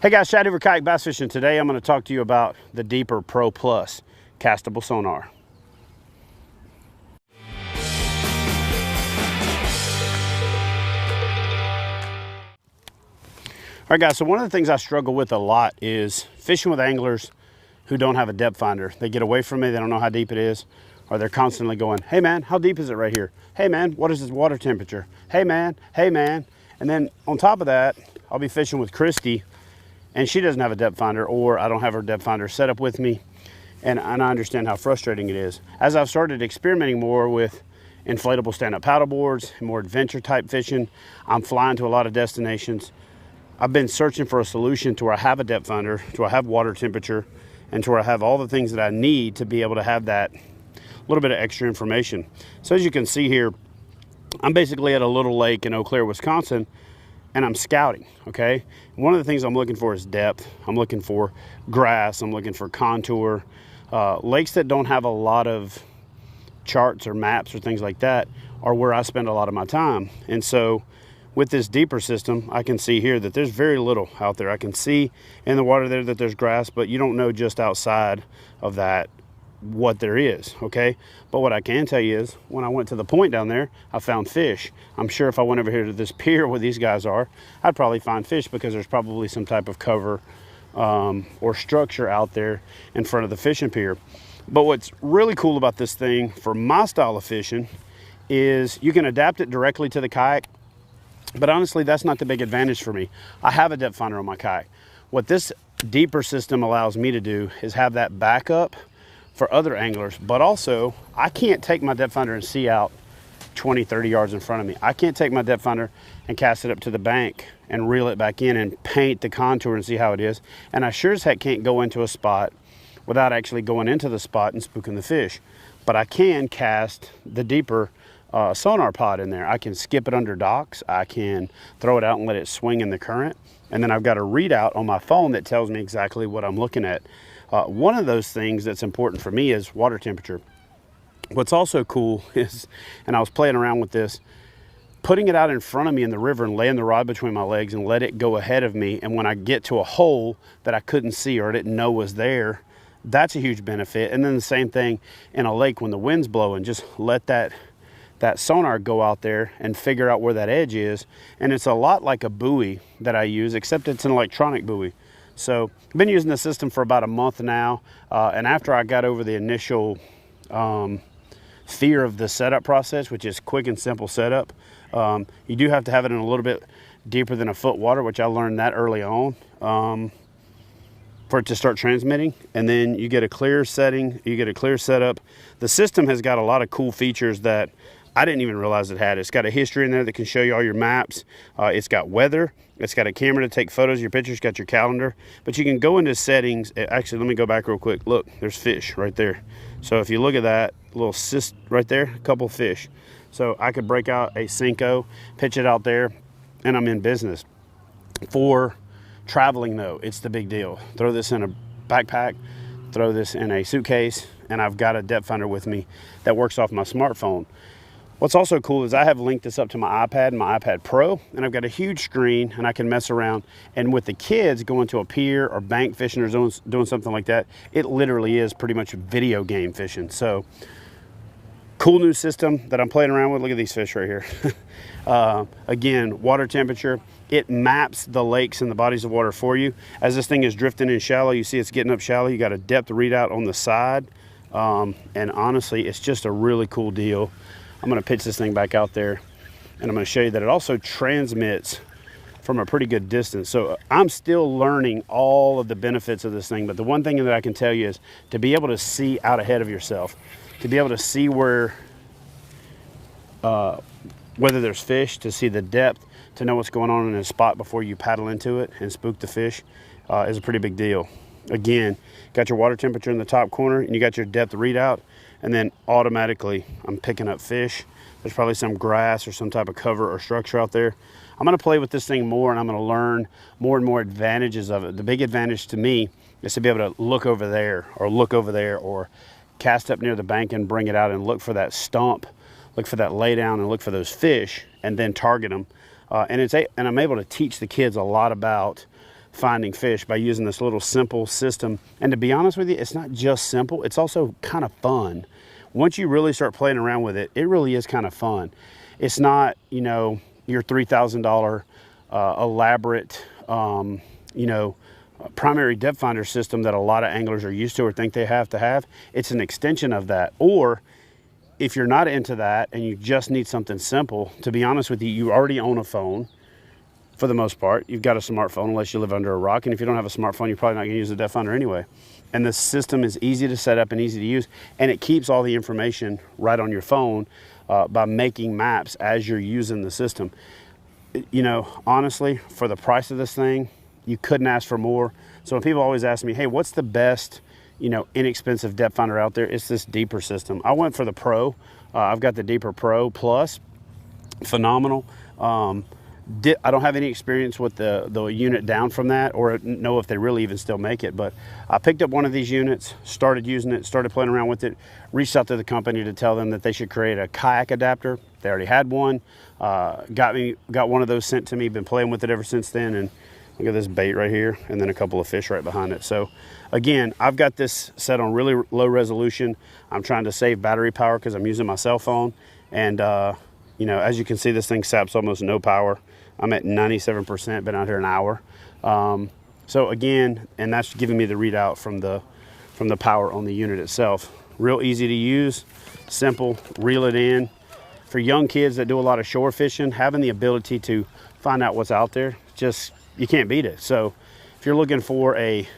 Hey guys, Shad over kayak bass fishing. Today I'm going to talk to you about the Deeper Pro Plus castable sonar. All right guys, so one of the things I struggle with a lot is fishing with anglers who don't have a depth finder. They get away from me, they don't know how deep it is, or they're constantly going, hey man, how deep is it right here? Hey man, what is this water temperature? Hey man, hey man. And then on top of that, I'll be fishing with Christy and she doesn't have a depth finder, or I don't have her depth finder set up with me. And I understand how frustrating it is. As I've started experimenting more with inflatable stand-up paddle boards, more adventure type fishing, I'm flying to a lot of destinations. I've been searching for a solution to where I have a depth finder, to where I have water temperature, and to where I have all the things that I need to be able to have that little bit of extra information. So as you can see here, I'm basically at a little lake in Eau Claire, Wisconsin, and I'm scouting, okay? One of the things I'm looking for is depth. I'm looking for grass, I'm looking for contour. Lakes that don't have a lot of charts or maps or things like that are where I spend a lot of my time. And so with this Deeper system, I can see here that there's very little out there. I can see in the water there that there's grass, but you don't know just outside of that what there is, okay? But what I can tell you is when I went to the point down there, I found fish. I'm sure if I went over here to this pier where these guys are, I'd probably find fish because there's probably some type of cover or structure out there in front of the fishing pier. But what's really cool about this thing for my style of fishing is you can adapt it directly to the kayak. But honestly, that's not the big advantage for me. I have a depth finder on my kayak. What this Deeper system allows me to do is have that backup for other anglers, but also I can't take my depth finder and see out 20, 30 yards in front of me. I can't take my depth finder and cast it up to the bank and reel it back in and paint the contour and see how it is. And I sure as heck can't go into a spot without actually going into the spot and spooking the fish. But I can cast the Deeper sonar pod in there. I can skip it under docks. I can throw it out and let it swing in the current. And then I've got a readout on my phone that tells me exactly what I'm looking at. One of those things that's important for me is water temperature. What's also cool is, and I was playing around with this, putting it out in front of me in the river and laying the rod between my legs and let it go ahead of me. And when I get to a hole that I couldn't see or didn't know was there, that's a huge benefit. And then the same thing in a lake when the wind's blowing, just let that sonar go out there and figure out where that edge is. And it's a lot like a buoy that I use, except it's an electronic buoy. So I've been using the system for about a month now. And after I got over the initial fear of the setup process, which is quick and simple setup, you do have to have it in a little bit deeper than a foot water, which I learned that early on, for it to start transmitting. And then you get a clear setting, you get a clear setup. The system has got a lot of cool features that I didn't even realize it had. It's got a history in there that can show you all your maps. It's got weather. It's got a camera to take photos of your pictures. It's got your calendar. But you can go into settings. Actually, let me go back real quick. Look, there's fish right there. So if you look at that little cyst right there, a couple of fish. So I could break out a Cinco, pitch it out there, and I'm in business. For traveling though, it's the big deal. Throw this in a backpack, throw this in a suitcase, and I've got a depth finder with me that works off my smartphone. What's also cool is I have linked this up to my iPad Pro, and I've got a huge screen and I can mess around. And with the kids going to a pier or bank fishing or doing something like that, it literally is pretty much video game fishing. So cool new system that I'm playing around with. Look at these fish right here. Again, water temperature. It maps the lakes and the bodies of water for you. As this thing is drifting in shallow, you see it's getting up shallow. You got a depth readout on the side. And honestly, it's just a really cool deal. I'm going to pitch this thing back out there, and I'm going to show you that it also transmits from a pretty good distance. So I'm still learning all of the benefits of this thing, but the one thing that I can tell you is to be able to see out ahead of yourself, to be able to see where, whether there's fish, to see the depth, to know what's going on in a spot before you paddle into it and spook the fish is a pretty big deal. Again, got your water temperature in the top corner, and you got your depth readout. And then automatically I'm picking up fish. There's probably some grass or some type of cover or structure out there. I'm gonna play with this thing more, and I'm gonna learn more and more advantages of it. The big advantage to me is to be able to look over there or cast up near the bank and bring it out and look for that stump, look for that lay down and look for those fish and then target them. And I'm able to teach the kids a lot about finding fish by using this little simple system. And to be honest with you, it's not just simple, it's also kind of fun. Once you really start playing around with it, it really is kind of fun. It's not, you know, your $3,000 elaborate, you know, primary depth finder system that a lot of anglers are used to or think they have to have. It's an extension of that. Or if you're not into that and you just need something simple, to be honest with you, you already own a phone. For the most part, you've got a smartphone unless you live under a rock. And if you don't have a smartphone, you're probably not going to use a depth finder anyway. And the system is easy to set up and easy to use. And it keeps all the information right on your phone by making maps as you're using the system. You know, honestly, for the price of this thing, you couldn't ask for more. So when people always ask me, hey, what's the best, you know, inexpensive depth finder out there? It's this deeper system. I went for the Pro. I've got the Deeper Pro Plus. Phenomenal. I don't have any experience with the unit down from that, or know if they really even still make it, but I picked up one of these units, started using it, started playing around with it, reached out to the company to tell them that they should create a kayak adapter. They already had one. Got one of those sent to me, been playing with it ever since then, and look at this bait right here, and then a couple of fish right behind it. So again, I've got this set on really low resolution. I'm trying to save battery power because I'm using my cell phone, and you know, as you can see, this thing saps almost no power. I'm at 97%, been out here an hour. So again, and that's giving me the readout from the power on the unit itself. Real easy to use, simple, reel it in. For young kids that do a lot of shore fishing, having the ability to find out what's out there, just, you can't beat it. So if you're looking for a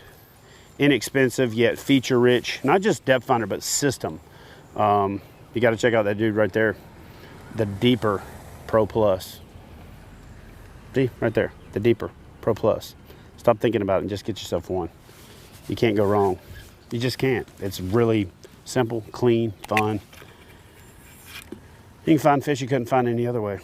inexpensive yet feature-rich, not just depth finder, but system, you got to check out that dude right there, the Deeper Pro Plus. See, right there, the Deeper Pro Plus. Stop thinking about it and just get yourself one. You can't go wrong. You just can't. It's really simple, clean, fun. You can find fish you couldn't find any other way.